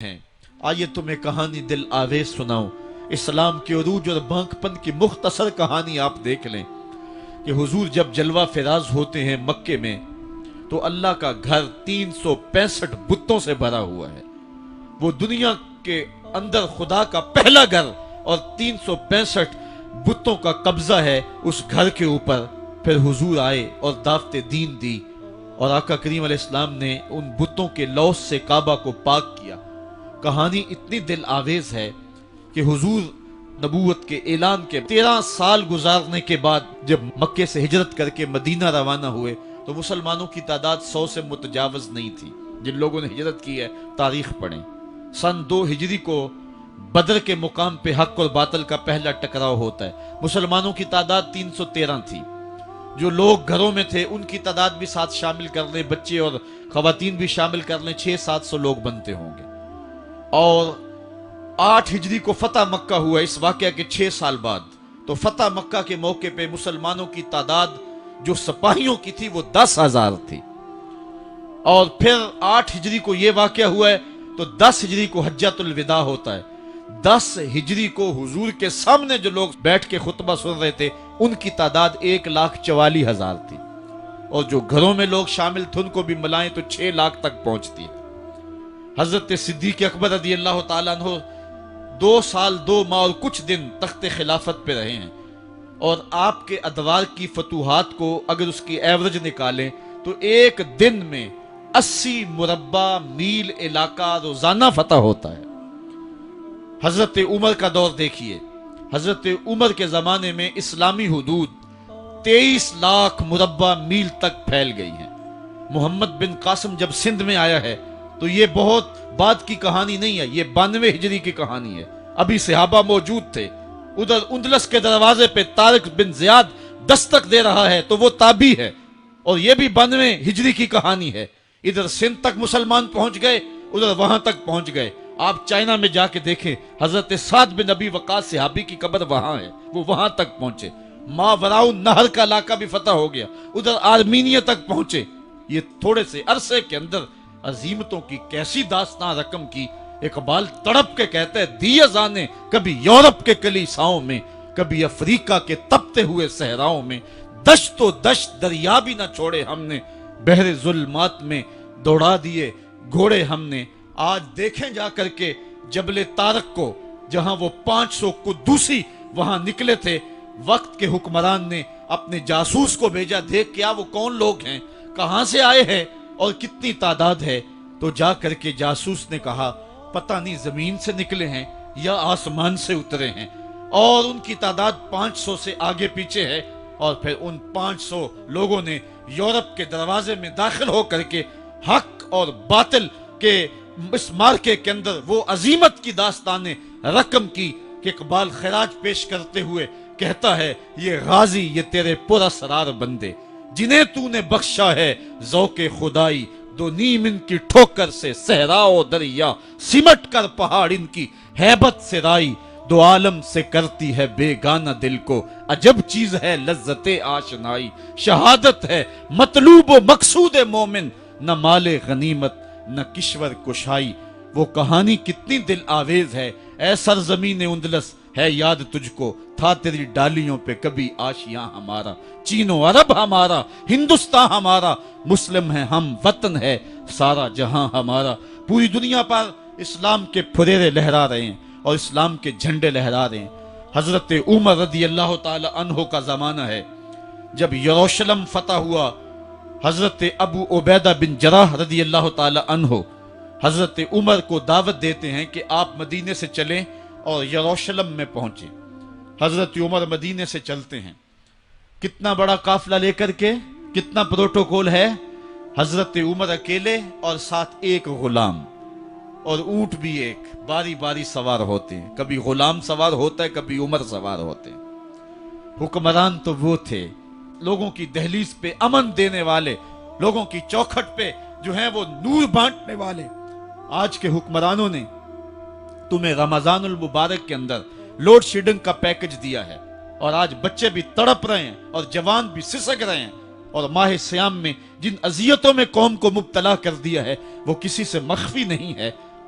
ہیں۔ آئیے تمہیں کہانی دل آویز سناؤں، اسلام کے عروج اور بانک پن کی مختصر کہانی آپ دیکھ لیں کہ حضور جب جلوہ فراز ہوتے ہیں مکے میں تو اللہ کا گھر 365 بتوں سے بھرا ہوا ہے۔ وہ دنیا کے اندر خدا کا پہلا گھر اور 365 بتوں کا قبضہ ہے اس گھر کے اوپر۔ پھر حضور آئے اور دعوت دین دی اور آقا کریم علیہ السلام نے ان بتوں کے لوث سے کعبہ کو پاک کیا۔ کہانی اتنی دل آویز ہے کہ حضور نبوت کے اعلان کے 13 سال گزارنے کے بعد جب مکے سے ہجرت کر کے مدینہ روانہ ہوئے تو مسلمانوں کی تعداد 100 سے متجاوز نہیں تھی۔ جن لوگوں نے ہجرت کی ہے تاریخ پڑھیں۔ سن 2 ہجری کو بدر کے مقام پہ حق اور باطل کا پہلا ٹکراؤ ہوتا ہے۔ مسلمانوں کی تعداد 313 تھی۔ جو لوگ گھروں میں تھے ان کی تعداد بھی ساتھ شامل کر لیں، بچے اور خواتین بھی شامل کر لیں، 600-700 لوگ بنتے ہوں گے۔ اور 8 ہجری کو فتح مکہ ہوا اس واقعہ کے 6 سال بعد۔ تو فتح مکہ کے موقع پہ مسلمانوں کی تعداد جو سپاہیوں کی تھی وہ 10,000 تھی۔ اور پھر 8 ہجری کو یہ واقعہ ہوا ہے تو 10 ہجری کو حجۃ الوداع ہوتا ہے۔ 10 ہجری کو حضور کے سامنے جو لوگ بیٹھ کے خطبہ سن رہے تھے ان کی تعداد 1,44,000 تھی، اور جو گھروں میں لوگ شامل تھے ان کو بھی ملائیں تو 6 لاکھ تک پہنچتی ہے۔ حضرت صدیق اکبر رضی اللہ تعالیٰ عنہ 2 سال 2 ماہ اور کچھ دن تخت خلافت پہ رہے ہیں، اور آپ کے ادوار کی فتوحات کو اگر اس کی ایوریج نکالیں تو ایک دن میں 80 مربع میل علاقہ روزانہ فتح ہوتا ہے۔ حضرت عمر کا دور دیکھیے، حضرت عمر کے زمانے میں اسلامی حدود 23 لاکھ مربع میل تک پھیل گئی ہیں۔ محمد بن قاسم جب سندھ میں آیا ہے تو یہ بہت بعد کی کہانی نہیں ہے، یہ 92 ہجری کی کہانی ہے۔ ابھی صحابہ موجود تھے۔ ادھر اندلس کے دروازے پہ طارق بن زیاد دستک دے رہا ہے تو وہ تابعی ہے، اور یہ بھی 92 ہجری کی کہانی ہے۔ ادھر سندھ تک مسلمان پہنچ گئے، ادھر وہاں تک پہنچ گئے۔ آپ چائنا میں جا کے دیکھیں، حضرت سعد بن ابی وقاص صحابی کی قبر وہاں ہے، وہ وہاں تک پہنچے۔ ماوراء النہر کا علاقہ بھی فتح ہو گیا، ادھر آرمینیا تک پہنچے۔ یہ تھوڑے سے عرصے کے اندر عظیمتوں کی کیسی داستان رقم کی۔ اقبال تڑپ کے کہتا ہے، دی ازانے کبھی یورپ کے کلیساؤں میں، کبھی افریقہ کے تپتے ہوئے صحراؤں میں، دشت و دشت دریا بھی نہ چھوڑے ہم نے، بحر ظلمات میں دوڑا دیے گھوڑے ہم نے۔ آج دیکھیں جا کر کے جبل طارق کو، جہاں وہ 500 قدوسی وہاں نکلے تھے، وقت کے حکمران نے اپنے جاسوس کو بھیجا، دیکھ کیا وہ کون لوگ ہیں، کہاں سے آئے ہیں اور کتنی تعداد ہے۔ تو جا کر کے جاسوس نے کہا پتہ نہیں زمین سے نکلے ہیں یا آسمان سے اترے ہیں، اور ان کی تعداد 500 سے آگے پیچھے ہے۔ اور پھر ان 500 لوگوں نے یورپ کے دروازے میں داخل ہو کر کے حق اور باطل کے اس مارکے کے اندر وہ عظیمت کی داستانیں رقم کی کہ اقبال خراج پیش کرتے ہوئے کہتا ہے، یہ غازی یہ تیرے پراسرار بندے جنہیں تو نے بخشا ہے ذوق خدائی، دو نیم ان کی ٹھوکر سے صحرا و دریا، سمٹ کر پہاڑ ان کی ہیبت سے رائی، دو عالم سے کرتی ہے بیگانہ دل کو، عجب چیز ہے لذت آشنائی، شہادت ہے مطلوب و مقصود مومن، نہ مال غنیمت نہ کشور کشائی۔ وہ کہانی کتنی دل آویز ہے۔ اے سرزمین اندلس ہے یاد تجھ کو، تھا تیری ڈالیوں پہ کبھی آشیاں ہمارا، چین و عرب ہمارا، ہندوستان ہمارا، مسلم ہے ہم، وطن ہے سارا جہاں ہمارا۔ پوری دنیا پر اسلام کے پھریرے لہرا رہے ہیں اور اسلام کے جھنڈے لہرا رہے ہیں۔ حضرت عمر رضی اللہ تعالی عنہ کا زمانہ ہے جب یروشلم فتح ہوا۔ حضرت ابو عبیدہ بن جراح رضی اللہ تعالی عنہ حضرت عمر کو دعوت دیتے ہیں کہ آپ مدینے سے چلیں اور یروشلم میں پہنچیں۔ حضرت عمر مدینے سے چلتے ہیں، کتنا بڑا قافلہ لے کر کے، کتنا پروٹوکول ہے۔ حضرت عمر اکیلے اور ساتھ ایک غلام، اور اونٹ بھی ایک، باری باری سوار ہوتے ہیں۔ کبھی غلام سوار ہوتا ہے، کبھی عمر سوار ہوتے ہیں۔ حکمران تو وہ تھے لوگوں کی دہلیز پہ امن دینے والے، لوگوں کی چوکھٹ پہ جو ہیں وہ نور بانٹنے والے۔ آج کے حکمرانوں نے تمہیں رمضان المبارک کے اندر لوڈ شیڈنگ کا پیکج دیا ہے، اور آج بچے بھی تڑپ رہے ہیں اور جوان بھی سسک رہے ہیں، اور ماہ سیام میں جن اذیتوں میں قوم کو مبتلا کر دیا ہے وہ کسی سے مخفی نہیں ہے۔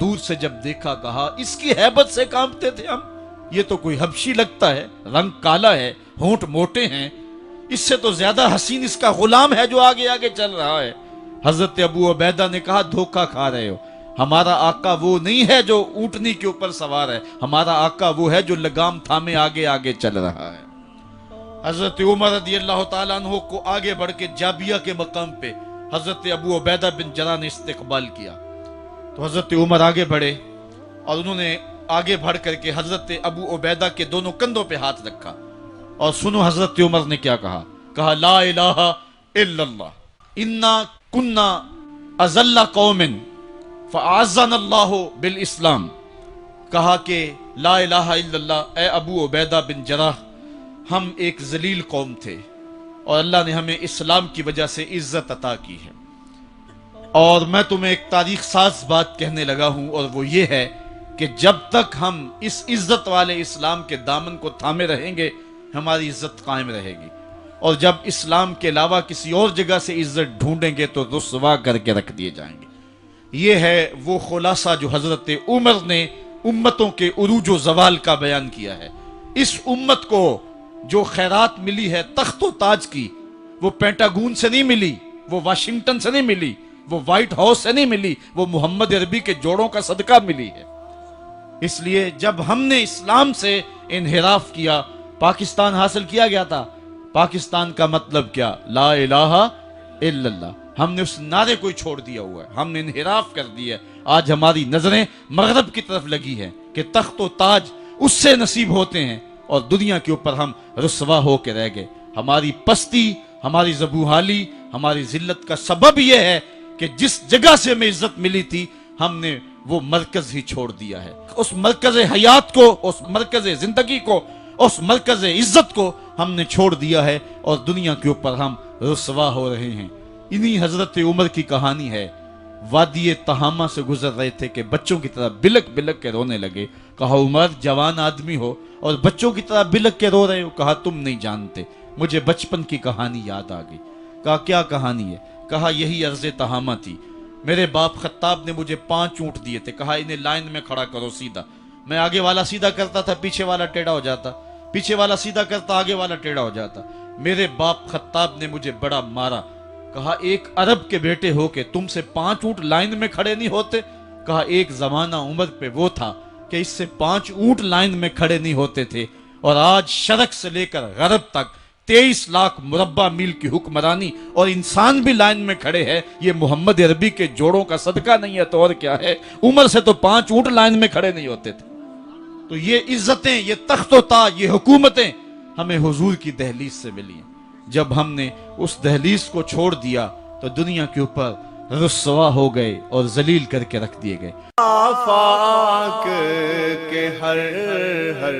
دور سے جب دیکھا کہا اس کی ہیبت سے کانپتے تھے ہم، یہ تو کوئی حبشی لگتا ہے، رنگ کالا ہے، ہونٹ موٹے ہیں، اس سے تو زیادہ حسین اس کا غلام ہے جو آگے آگے چل رہا ہے۔ حضرت ابو عبیدہ نے کہا دھوکہ کھا رہے ہو، ہمارا آقا وہ نہیں ہے جو اونٹنی کے اوپر سوار ہے، ہمارا آقا وہ ہے جو لگام تھامے آگے آگے چل رہا ہے۔ حضرت عمر رضی اللہ تعالیٰ عنہ کو آگے بڑھ کے جابیہ کے مقام پہ حضرت ابو عبیدہ بن جراح نے استقبال کیا، تو حضرت عمر آگے بڑھے اور انہوں نے آگے بڑھ کر کے حضرت ابو عبیدہ کے دونوں کندھوں پہ ہاتھ رکھا، اور سنو حضرت عمر نے کیا کہا لا الہ الا اللہ انا کنا اذل قوم فاعزنا اللہ بالاسلام، کہا کہ لا الہ الا اللہ، اے ابو عبیدہ بن جراح، ہم ایک ذلیل قوم تھے اور اللہ نے ہمیں اسلام کی وجہ سے عزت عطا کی ہے۔ اور میں تمہیں ایک تاریخ ساز بات کہنے لگا ہوں، اور وہ یہ ہے کہ جب تک ہم اس عزت والے اسلام کے دامن کو تھامے رہیں گے ہماری عزت قائم رہے گی، اور جب اسلام کے علاوہ کسی اور جگہ سے عزت ڈھونڈیں گے تو رسوا کر کے رکھ دیے جائیں گے۔ یہ ہے وہ خلاصہ جو حضرت عمر نے امتوں کے عروج و زوال کا بیان کیا ہے۔ اس امت کو جو خیرات ملی ہے تخت و تاج کی، وہ پینٹاگون سے نہیں ملی، وہ واشنگٹن سے نہیں ملی، وہ وائٹ ہاؤس سے نہیں ملی، وہ محمد عربی کے جوڑوں کا صدقہ ملی ہے۔ اس لیے جب ہم نے اسلام سے انحراف کیا، پاکستان حاصل کیا گیا تھا، پاکستان کا مطلب کیا؟ لا الہ الا اللہ، ہم نے اس نعرے کو چھوڑ دیا ہوا ہے، ہم نے انحراف کر دیا ہے۔ آج ہماری نظریں مغرب کی طرف لگی ہیں کہ تخت و تاج اس سے نصیب ہوتے ہیں، اور دنیا کے اوپر ہم رسوا ہو کے رہ گئے۔ ہماری پستی، ہماری زبوحالی، ہماری ذلت کا سبب یہ ہے کہ جس جگہ سے ہمیں عزت ملی تھی ہم نے وہ مرکز ہی چھوڑ دیا ہے۔ اس مرکز حیات کو، اس مرکز زندگی کو، اس مرکز عزت کو ہم نے چھوڑ دیا ہے، اور دنیا کے اوپر ہم رسوا ہو رہے ہیں۔ انہی حضرت عمر کی کہانی ہے۔ وادی تہامہ سے گزر رہے تھے کہ بچوں کی طرح بلک بلک کے رونے لگے۔ کہا عمر جوان آدمی ہو اور بچوں کی طرح بلک کے رو رہے ہو؟ کہا تم نہیں جانتے، مجھے بچپن کی کہانی یاد آ گئی۔ کہا کیا کہانی ہے؟ کہا یہی عرض تہامہ تھی، میرے باپ خطاب نے مجھے 5 اونٹ دیے تھے، کہا انہیں لائن میں کھڑا کرو سیدھا، میں آگے والا سیدھا کرتا تھا، پیچھے والا ٹیڑھا ہو جاتا، پیچھے والا سیدھا کرتا، آگے والا ٹیڑھا ہو جاتا۔ میرے باپ خطاب نے مجھے بڑا مارا۔ کہا ایک عرب کے بیٹے ہو کہ تم سے 5 اونٹ لائن میں کھڑے نہیں ہوتے؟ کہا ایک زمانہ عمر پہ وہ تھا کہ اس سے 5 اونٹ لائن میں کھڑے نہیں ہوتے تھے، اور آج شرق سے لے کر غرب تک 23 لاکھ مربع میل کی حکمرانی اور انسان بھی لائن میں کھڑے ہیں۔ یہ محمد عربی کے جوڑوں کا صدقہ نہیں ہے تو اور کیا ہے؟ عمر سے تو 5 اونٹ لائن میں کھڑے نہیں ہوتے تھے۔ تو یہ عزتیں، یہ تخت و تاج، یہ حکومتیں ہمیں حضور کی دہلیز سے ملی ہیں۔ جب ہم نے اس دہلیز کو چھوڑ دیا تو دنیا کے اوپر رسوا ہو گئے اور ذلیل کر کے رکھ دیے گئے۔ آفاق کے ہر ہر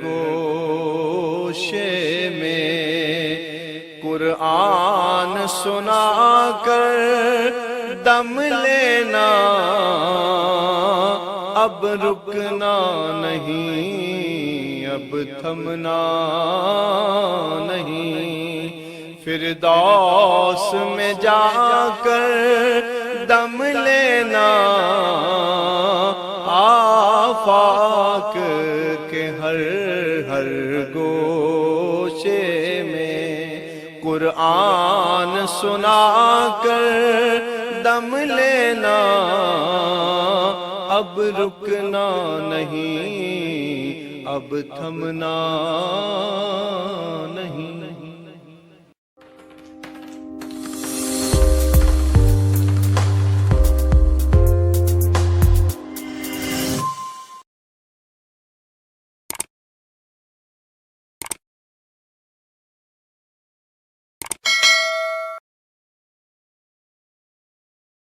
گوشے میں قرآن سنا کر دم لینا، اب رکنا نہیں، اب تھمنا نہیں، فردوس میں جا کر دم لینا، آفاق کے ہر ہر گوشے میں قرآن سنا کر دم لینا، اب رکنا نہیں، اب تھمنا نہیں۔